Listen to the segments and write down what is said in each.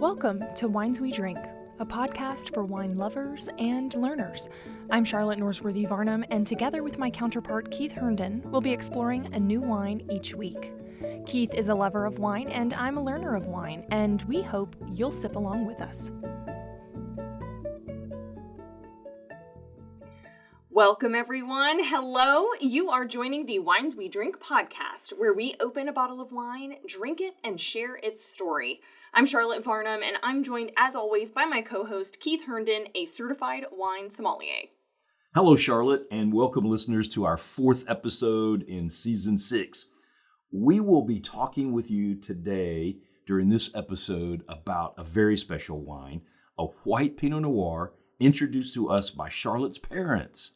Welcome to Wines We Drink, a podcast for wine lovers and learners. I'm Charlotte Norsworthy Varnum, and together with my counterpart Keith Herndon, we'll be exploring a new wine each week. Keith is a lover of wine, and I'm a learner of wine, and we hope you'll sip along with us. Welcome, everyone. Hello. You are joining the Wines We Drink podcast, where we open a bottle of wine, drink it, and share its story. I'm Charlotte Varnum, and I'm joined, as always, by my co-host, Keith Herndon, a certified wine sommelier. Hello, Charlotte, and welcome, listeners, to our fourth episode in Season 6. We will be talking with you today during this episode about a very special wine, a White Pinot Noir, introduced to us by Charlotte's parents.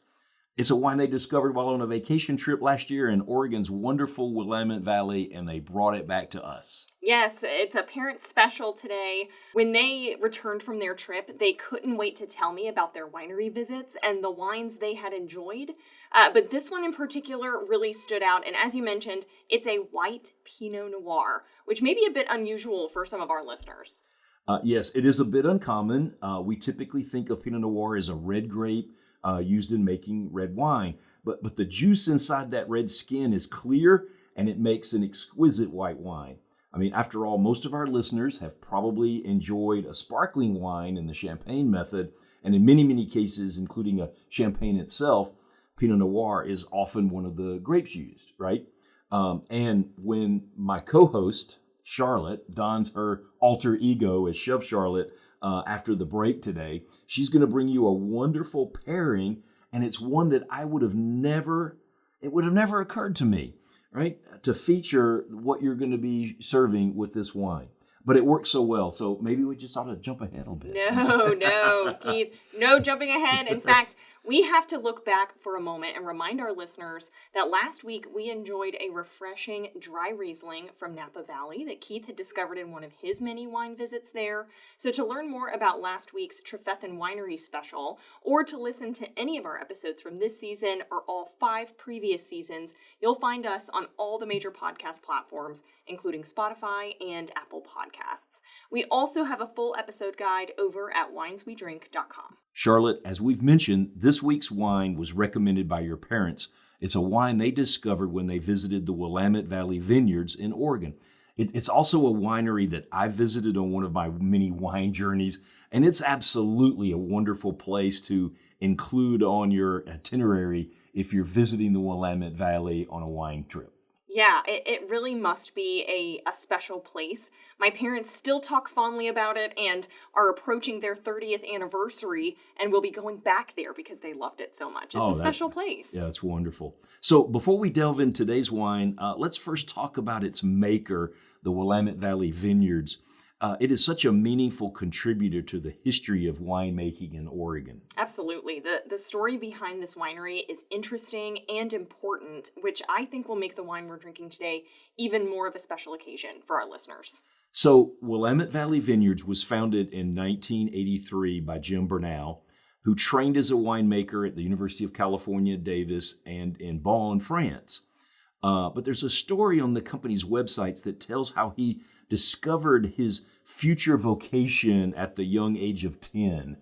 It's a wine they discovered while on a vacation trip last year in Oregon's wonderful Willamette Valley, and they brought it back to us. Yes, it's a parent special today. When they returned from their trip, they couldn't wait to tell me about their winery visits and the wines they had enjoyed. But this one in particular really stood out. And as you mentioned, it's a White Pinot Noir, which may be a bit unusual for some of our listeners. Yes, it is a bit uncommon. We typically think of Pinot Noir as a red grape used in making red wine. But the juice inside that red skin is clear, and it makes an exquisite white wine. I mean, after all, most of our listeners have probably enjoyed a sparkling wine in the champagne method, and in many, many cases, including a champagne itself, Pinot Noir is often one of the grapes used, right? And when my co-host, Charlotte, dons her alter ego as Chef Charlotte after the break today, she's going to bring you a wonderful pairing, and it's one that it would have never occurred to me, right, to feature what you're going to be serving with this wine. But it works so well, so maybe we just ought to jump ahead a bit. No, Keith, no jumping ahead. In fact, we have to look back for a moment and remind our listeners that last week we enjoyed a refreshing dry Riesling from Napa Valley that Keith had discovered in one of his many wine visits there. So to learn more about last week's Trefethen Winery special, or to listen to any of our episodes from this season or all 5 previous seasons, you'll find us on all the major podcast platforms, including Spotify and Apple Podcasts. We also have a full episode guide over at wineswedrink.com. Charlotte, as we've mentioned, this week's wine was recommended by your parents. It's a wine they discovered when they visited the Willamette Valley vineyards in Oregon. It's also a winery that I visited on one of my many wine journeys, and it's absolutely a wonderful place to include on your itinerary if you're visiting the Willamette Valley on a wine trip. Yeah, it really must be a special place. My parents still talk fondly about it and are approaching their 30th anniversary and will be going back there because they loved it so much. It's a special place. Yeah, it's wonderful. So before we delve into today's wine, let's first talk about its maker, the Willamette Valley Vineyards. It is such a meaningful contributor to the history of winemaking in Oregon. Absolutely. The story behind this winery is interesting and important, which I think will make the wine we're drinking today even more of a special occasion for our listeners. So Willamette Valley Vineyards was founded in 1983 by Jim Bernal, who trained as a winemaker at the University of California, Davis, and in Bonn, France. But there's a story on the company's websites that tells how he discovered his future vocation at the young age of 10.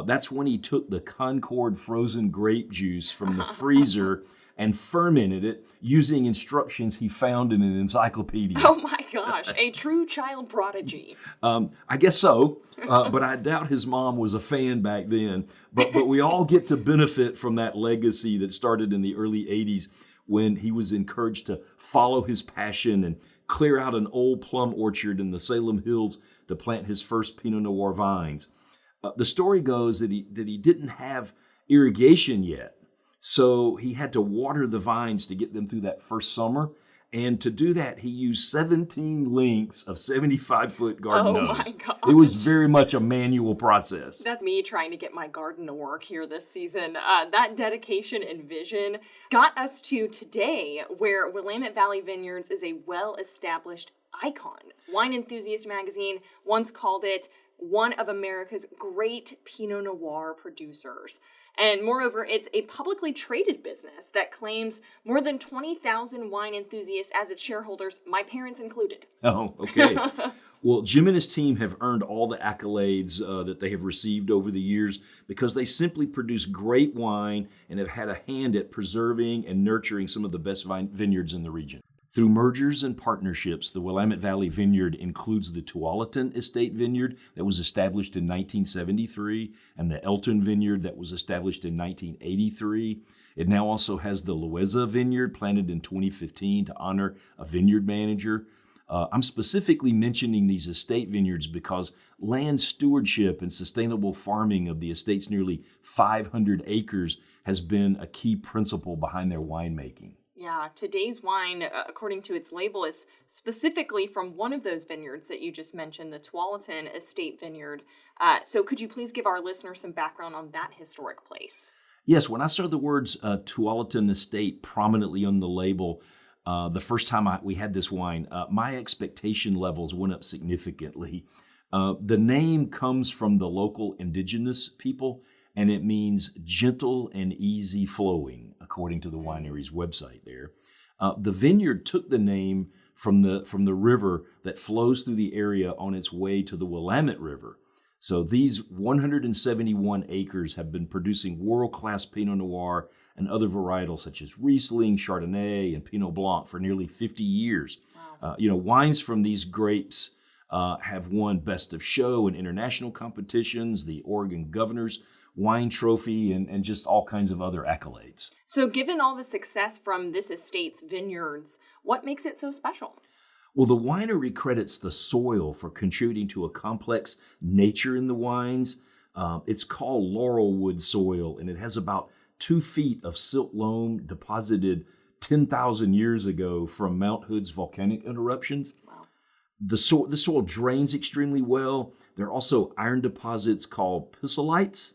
That's when he took the Concord frozen grape juice from the freezer and fermented it using instructions he found in an encyclopedia. Oh my gosh, a true child prodigy. I guess so, but I doubt his mom was a fan back then. But we all get to benefit from that legacy that started in the early 80s when he was encouraged to follow his passion and clear out an old plum orchard in the Salem Hills to plant his first Pinot Noir vines. The story goes that he didn't have irrigation yet, so he had to water the vines to get them through that first summer. And to do that, he used 17 lengths of 75-foot garden hose. My gosh. It was very much a manual process. That's me trying to get my garden to work here this season. That dedication and vision got us to today, where Willamette Valley Vineyards is a well-established icon. Wine Enthusiast magazine once called it one of America's great Pinot Noir producers. And moreover, it's a publicly traded business that claims more than 20,000 wine enthusiasts as its shareholders, my parents included. Oh, okay. Well, Jim and his team have earned all the accolades that they have received over the years because they simply produce great wine and have had a hand at preserving and nurturing some of the best vineyards in the region. Through mergers and partnerships, the Willamette Valley Vineyard includes the Tualatin Estate Vineyard that was established in 1973 and the Elton Vineyard that was established in 1983. It now also has the Loeza Vineyard planted in 2015 to honor a vineyard manager. I'm specifically mentioning these estate vineyards because land stewardship and sustainable farming of the estate's nearly 500 acres has been a key principle behind their winemaking. Yeah, today's wine, according to its label, is specifically from one of those vineyards that you just mentioned, the Tualatin Estate Vineyard. So could you please give our listeners some background on that historic place? Yes, when I saw the words Tualatin Estate prominently on the label, the first time we had this wine, my expectation levels went up significantly. The name comes from the local indigenous people, and it means gentle and easy flowing, according to the winery's website there. The vineyard took the name from the river that flows through the area on its way to the Willamette River. So these 171 acres have been producing world-class Pinot Noir and other varietals such as Riesling, Chardonnay, and Pinot Blanc for nearly 50 years. Wow. Wines from these grapes have won Best of Show and international competitions, the Oregon Governor's Wine Trophy, and just all kinds of other accolades. So given all the success from this estate's vineyards, what makes it so special? Well, the winery credits the soil for contributing to a complex nature in the wines. It's called laurelwood soil, and it has about 2 feet of silt loam deposited 10,000 years ago from Mount Hood's volcanic eruptions. Wow. The soil drains extremely well. There are also iron deposits called pisolites,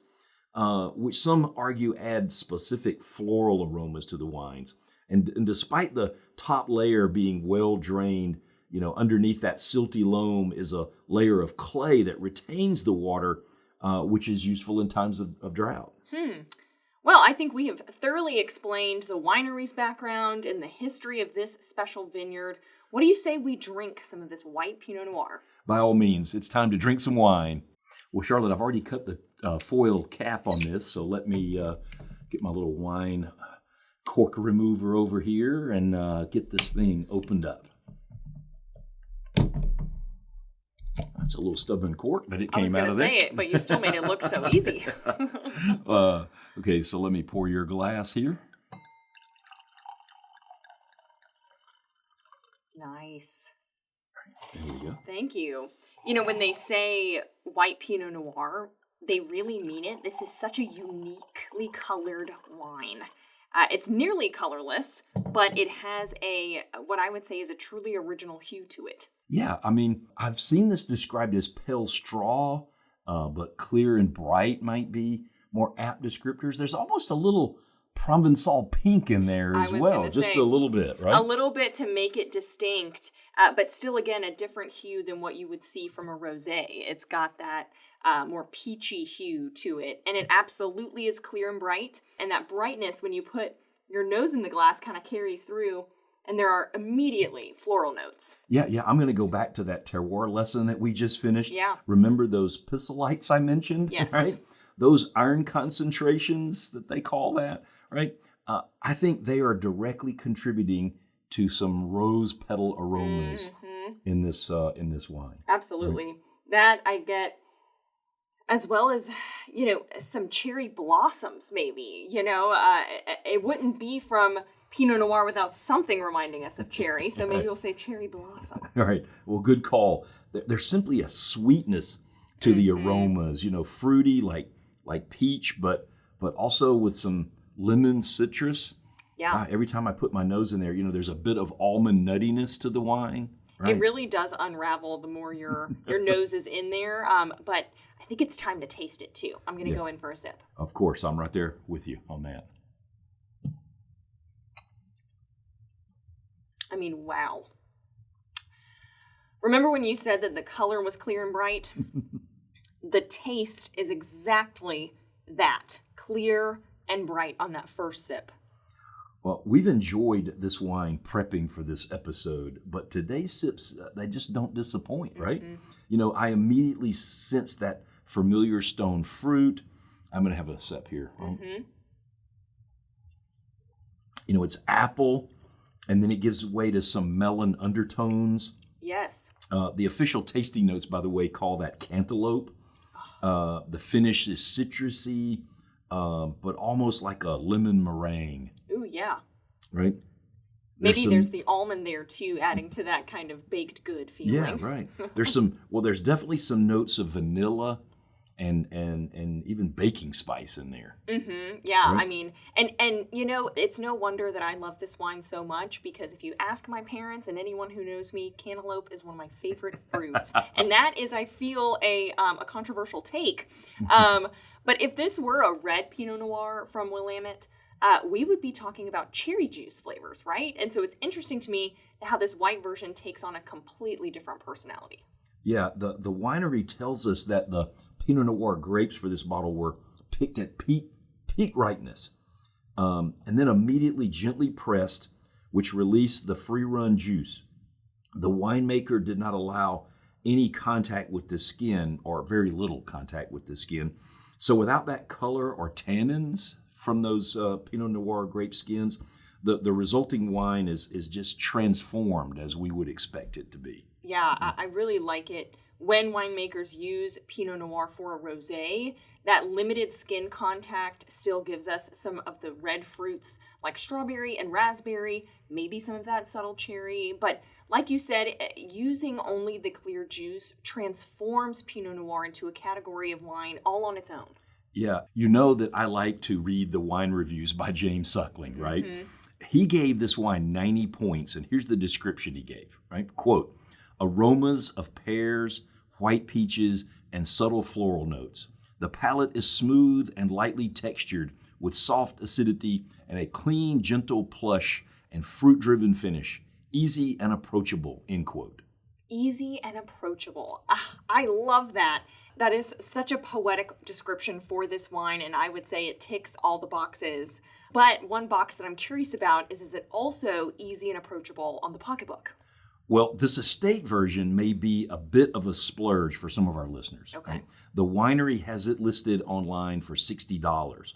which some argue add specific floral aromas to the wines. And despite the top layer being well drained, underneath that silty loam is a layer of clay that retains the water, which is useful in times of drought. Well, I think we have thoroughly explained the winery's background and the history of this special vineyard. What do you say we drink some of this white Pinot Noir? By all means, it's time to drink some wine. Well, Charlotte, I've already cut the foil cap on this, so let me get my little wine cork remover over here and get this thing opened up. It's a little stubborn cork, but it came out of there. I was going to say it, but you still made it look so easy. Okay, so let me pour your glass here. Nice. There we go. Thank you. When they say white Pinot Noir, they really mean it. This is such a uniquely colored wine. It's nearly colorless, but it has what I would say is a truly original hue to it. Yeah, I mean, I've seen this described as pale straw, but clear and bright might be more apt descriptors. There's almost a little Provençal pink in there as well, just a little bit, right? A little bit to make it distinct, but still, again, a different hue than what you would see from a rosé. It's got that more peachy hue to it, and it absolutely is clear and bright, and that brightness, when you put your nose in the glass, kind of carries through, and there are immediately floral notes. Yeah, I'm going to go back to that terroir lesson that we just finished. Yeah. Remember those pisolites I mentioned? Yes. Right? Those iron concentrations that they call that, right? I think they are directly contributing to some rose petal aromas in this wine. Absolutely. Right? That I get, as well as, some cherry blossoms maybe, it wouldn't be from Pinot Noir without something reminding us of cherry, so maybe we'll say cherry blossom. All right. Well, good call. There's simply a sweetness to the aromas, fruity like peach, but also with some lemon citrus. Yeah. Every time I put my nose in there, there's a bit of almond nuttiness to the wine. Right? It really does unravel the more your nose is in there, but I think it's time to taste it too. I'm going to go in for a sip. Of course, I'm right there with you on that. I mean, wow. Remember when you said that the color was clear and bright? The taste is exactly that, clear and bright on that first sip. Well, we've enjoyed this wine prepping for this episode, but today's sips, they just don't disappoint, right? I immediately sense that familiar stone fruit. I'm going to have a sip here. It's apple, and then it gives way to some melon undertones. Yes. The official tasting notes, by the way, call that cantaloupe. The finish is citrusy, but almost like a lemon meringue. Ooh, yeah. Right? There's the almond there, too, adding to that kind of baked good feeling. Yeah, right. There's definitely some notes of vanilla and even baking spice in there. Yeah, right? I mean, and it's no wonder that I love this wine so much, because if you ask my parents and anyone who knows me, cantaloupe is one of my favorite fruits. And that is, I feel, a controversial take. But if this were a red Pinot Noir from Willamette, we would be talking about cherry juice flavors, right? And so it's interesting to me how this white version takes on a completely different personality. Yeah, the winery tells us that the Pinot Noir grapes for this bottle were picked at peak ripeness, and then immediately gently pressed, which released the free-run juice. The winemaker did not allow any contact with the skin, or very little contact with the skin. So without that color or tannins from those Pinot Noir grape skins, the resulting wine is just transformed as we would expect it to be. Yeah, I really like it when winemakers use Pinot Noir for a rosé. That limited skin contact still gives us some of the red fruits like strawberry and raspberry, maybe some of that subtle cherry. But like you said, using only the clear juice transforms Pinot Noir into a category of wine all on its own. Yeah, you know that I like to read the wine reviews by James Suckling, right? He gave this wine 90 points, and here's the description he gave, right? Quote, aromas of pears, white peaches, and subtle floral notes. The palate is smooth and lightly textured with soft acidity and a clean, gentle plush and fruit-driven finish. Easy and approachable, end quote. Easy and approachable. I love that. That is such a poetic description for this wine, and I would say it ticks all the boxes. But one box that I'm curious about is it also easy and approachable on the pocketbook? Well, this estate version may be a bit of a splurge for some of our listeners. Okay. Right? The winery has it listed online for $60,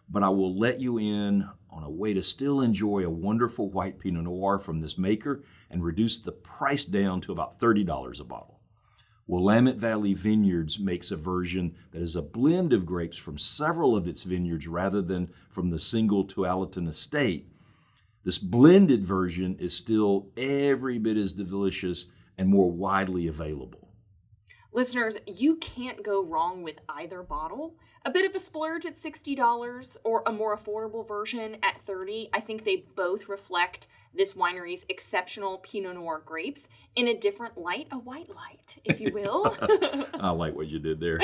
but I will let you in on a way to still enjoy a wonderful white Pinot Noir from this maker and reduce the price down to about $30 a bottle. Willamette Valley Vineyards makes a version that is a blend of grapes from several of its vineyards rather than from the single Tualatin estate. This blended version is still every bit as delicious and more widely available. Listeners, you can't go wrong with either bottle. A bit of a splurge at $60 or a more affordable version at $30. I think they both reflect this winery's exceptional Pinot Noir grapes in a different light, a white light, if you will. I like what you did there.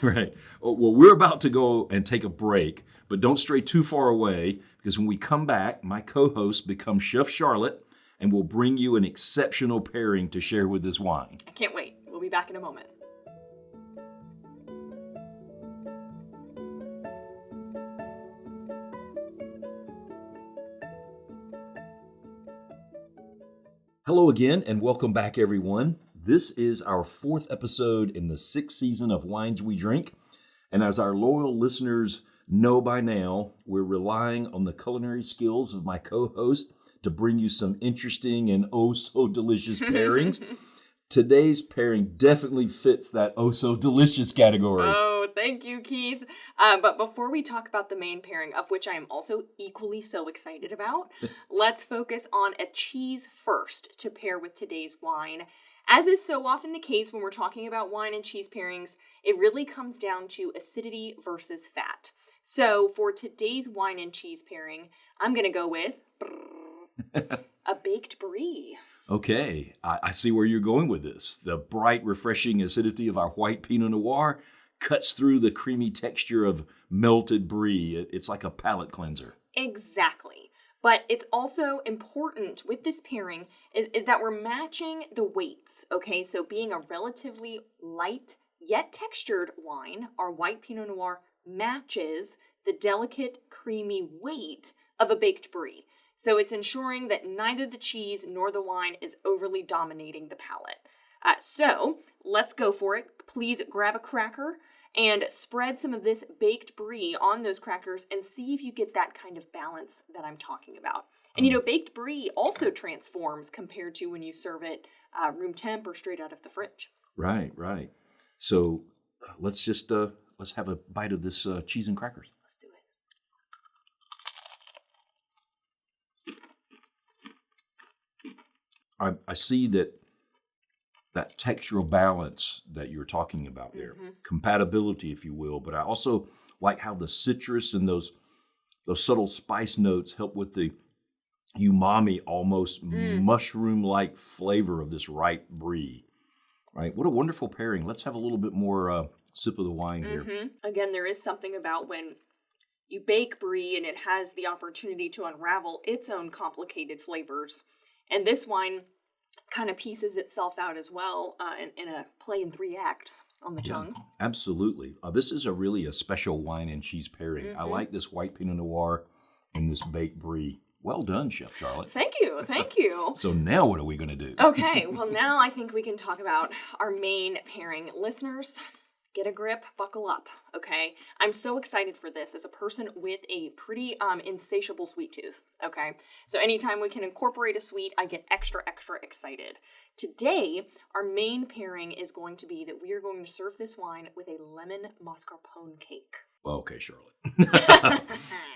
Right. Well, we're about to go and take a break, but don't stray too far away, because when we come back, my co-host becomes Chef Charlotte and will bring you an exceptional pairing to share with this wine. I can't wait. We'll be back in a moment. Hello again, and welcome back, everyone. This is our fourth episode in the sixth season of Wines We Drink. And as our loyal listeners know by now, we're relying on the culinary skills of my co-host to bring you some interesting and oh-so-delicious pairings. Today's pairing definitely fits that oh-so-delicious category. Oh, thank you, Keith. But before we talk about the main pairing, of which I am also equally so excited about, let's focus on a cheese first to pair with today's wine. As is so often the case when we're talking about wine and cheese pairings, it really comes down to acidity versus fat. So for today's wine and cheese pairing, I'm going to go with a baked brie. Okay, I see where you're going with this. The bright, refreshing acidity of our white Pinot Noir cuts through the creamy texture of melted brie. It's like a palate cleanser. Exactly. But it's also important with this pairing is that we're matching the weights, okay? So being a relatively light yet textured wine, our white Pinot Noir matches the delicate, creamy weight of a baked brie. So it's ensuring that neither the cheese nor the wine is overly dominating the palate. So let's go for it. Please grab a cracker and spread some of this baked brie on those crackers and see if you get that kind of balance that I'm talking about. And baked brie also transforms compared to when you serve it room temp or straight out of the fridge. Right. So let's have a bite of this cheese and crackers. Let's do it. I see that textural balance that you're talking about there, compatibility, if you will, but I also like how the citrus and those subtle spice notes help with the umami, almost mushroom-like flavor of this ripe brie. Right? What a wonderful pairing. Let's have a little bit more sip of the wine here. Again, there is something about when you bake brie and it has the opportunity to unravel its own complicated flavors. And this wine kind of pieces itself out as well in a play in 3 acts on the tongue. Absolutely. This is really a special wine and cheese pairing. I like this white Pinot Noir and this baked brie. Well done, Chef Charlotte. Thank you. So now what are we going to do? Okay, well now I think we can talk about our main pairing. Listeners, get a grip, buckle up, okay? I'm so excited for this as a person with a pretty insatiable sweet tooth, okay? So anytime we can incorporate a sweet, I get extra excited. Today, our main pairing is going to be that we are going to serve this wine with a lemon mascarpone cake. Well, okay, Charlotte.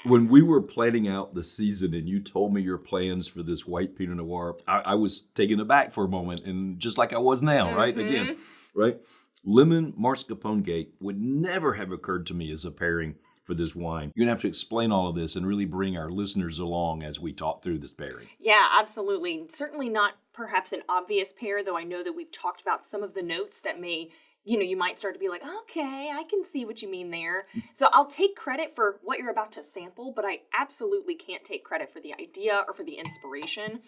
When we were planning out the season and you told me your plans for this white Pinot Noir, I was taken aback for a moment, and just like I was now, right? Again, right? Lemon mascarpone cake would never have occurred to me as a pairing for this wine. You're going to have to explain all of this and really bring our listeners along as we talk through this pairing. Yeah, absolutely. Certainly not perhaps an obvious pair, though I know that we've talked about some of the notes that may, you might start to be like, okay, I can see what you mean there. So I'll take credit for what you're about to sample, but I absolutely can't take credit for the idea or for the inspiration.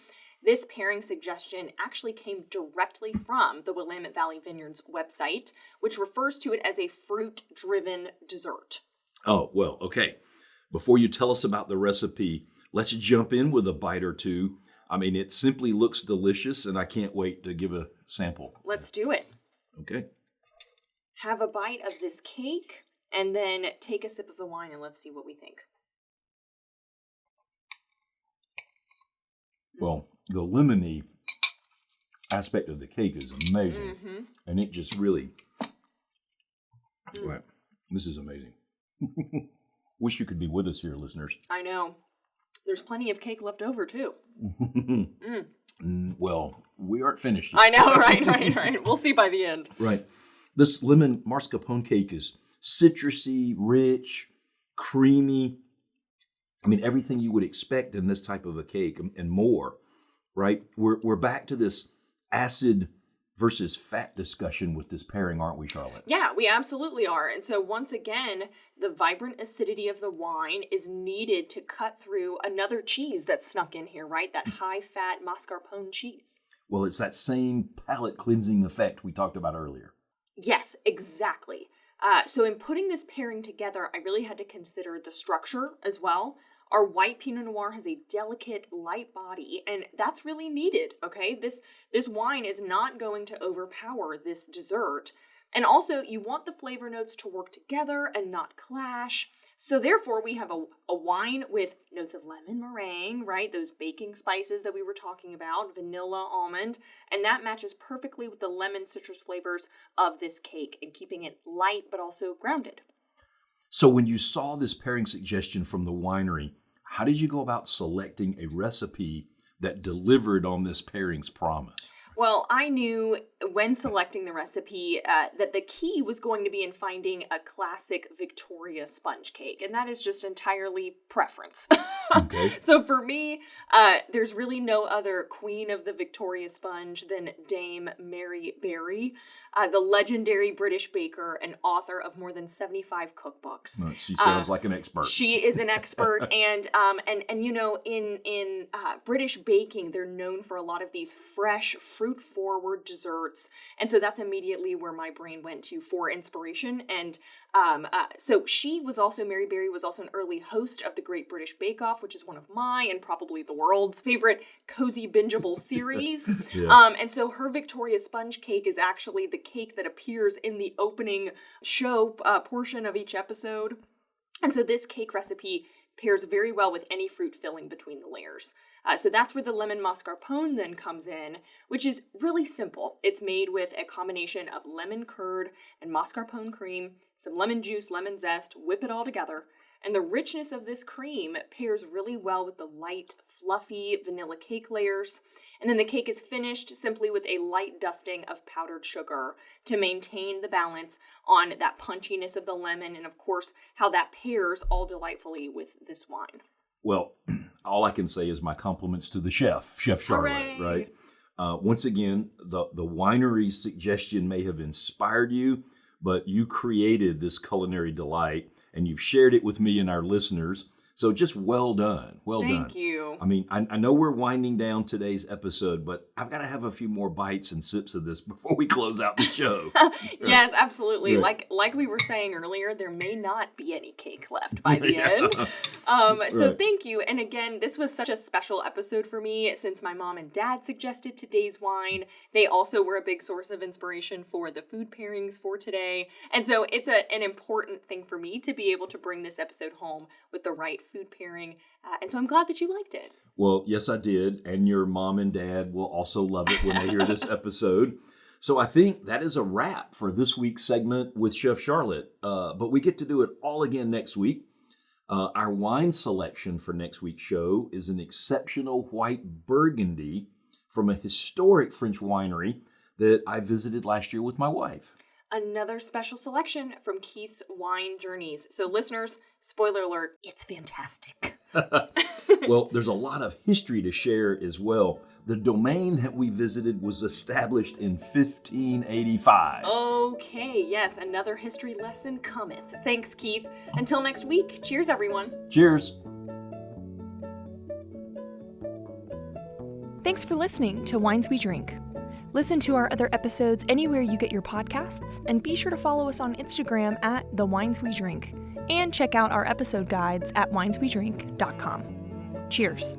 This pairing suggestion actually came directly from the Willamette Valley Vineyards website, which refers to it as a fruit-driven dessert. Oh, well, okay. Before you tell us about the recipe, let's jump in with a bite or two. I mean, it simply looks delicious, and I can't wait to give a sample. Let's do it. Okay. Have a bite of this cake, and then take a sip of the wine, and let's see what we think. Well, the lemony aspect of the cake is amazing. And it just really, right, this is amazing. Wish you could be with us here, listeners. I know. There's plenty of cake left over, too. Well, we aren't finished. I know, right. We'll see by the end. Right. This lemon mascarpone cake is citrusy, rich, creamy. I mean, everything you would expect in this type of a cake and more, right? We're back to this acid versus fat discussion with this pairing, aren't we, Charlotte? Yeah, we absolutely are. And so once again, the vibrant acidity of the wine is needed to cut through another cheese that's snuck in here, right? That high-fat mascarpone cheese. Well, it's that same palate cleansing effect we talked about earlier. Yes, exactly. So in putting this pairing together, I really had to consider the structure as well. Our white Pinot Noir has a delicate, light body, and that's really needed, okay? This wine is not going to overpower this dessert. And also, you want the flavor notes to work together and not clash. So therefore, we have a wine with notes of lemon meringue, right? Those baking spices that we were talking about, vanilla, almond, and that matches perfectly with the lemon citrus flavors of this cake and keeping it light but also grounded. So when you saw this pairing suggestion from the winery, how did you go about selecting a recipe that delivered on this pairing's promise? Well, I knew when selecting the recipe that the key was going to be in finding a classic Victoria sponge cake, and that is just entirely preference. Okay. So for me, there's really no other queen of the Victoria sponge than Dame Mary Berry, the legendary British baker and author of more than 75 cookbooks. She sounds like an expert. She is an expert, and in British baking, they're known for a lot of these fresh, fruit-forward desserts. And so that's immediately where my brain went to for inspiration. And so Mary Berry was also an early host of the Great British Bake Off, which is one of my and probably the world's favorite cozy bingeable series. Yeah. And so her Victoria sponge cake is actually the cake that appears in the opening show portion of each episode. And so this cake recipe pairs very well with any fruit filling between the layers. So that's where the lemon mascarpone then comes in, which is really simple. It's made with a combination of lemon curd and mascarpone cream, some lemon juice, lemon zest, whip it all together. And the richness of this cream pairs really well with the light, fluffy vanilla cake layers. And then the cake is finished simply with a light dusting of powdered sugar to maintain the balance on that punchiness of the lemon and, of course, how that pairs all delightfully with this wine. Well, all I can say is my compliments to the chef, Chef Charlotte, Hooray! right? Once again, the winery's suggestion may have inspired you, but you created this culinary delight, and you've shared it with me and our listeners. So just well done. Well done. Thank you. I mean, I know we're winding down today's episode, but I've got to have a few more bites and sips of this before we close out the show. Yes, absolutely. Right. Like we were saying earlier, there may not be any cake left by the end. So Right. thank you. And again, this was such a special episode for me since my mom and dad suggested today's wine. They also were a big source of inspiration for the food pairings for today. And so it's an important thing for me to be able to bring this episode home with the right food pairing. And so I'm glad that you liked it. Well, yes, I did. And your mom and dad will also love it when they hear this episode. So I think that is a wrap for this week's segment with Chef Charlotte. But we get to do it all again next week. Our wine selection for next week's show is an exceptional white Burgundy from a historic French winery that I visited last year with my wife. Another special selection from Keith's Wine Journeys. So listeners, spoiler alert, it's fantastic. Well, there's a lot of history to share as well. The domain that we visited was established in 1585. Okay, yes, another history lesson cometh. Thanks, Keith. Until next week, cheers, everyone. Cheers. Thanks for listening to Wines We Drink. Listen to our other episodes anywhere you get your podcasts, and be sure to follow us on Instagram at The Wines We Drink, and check out our episode guides at wineswedrink.com. Cheers.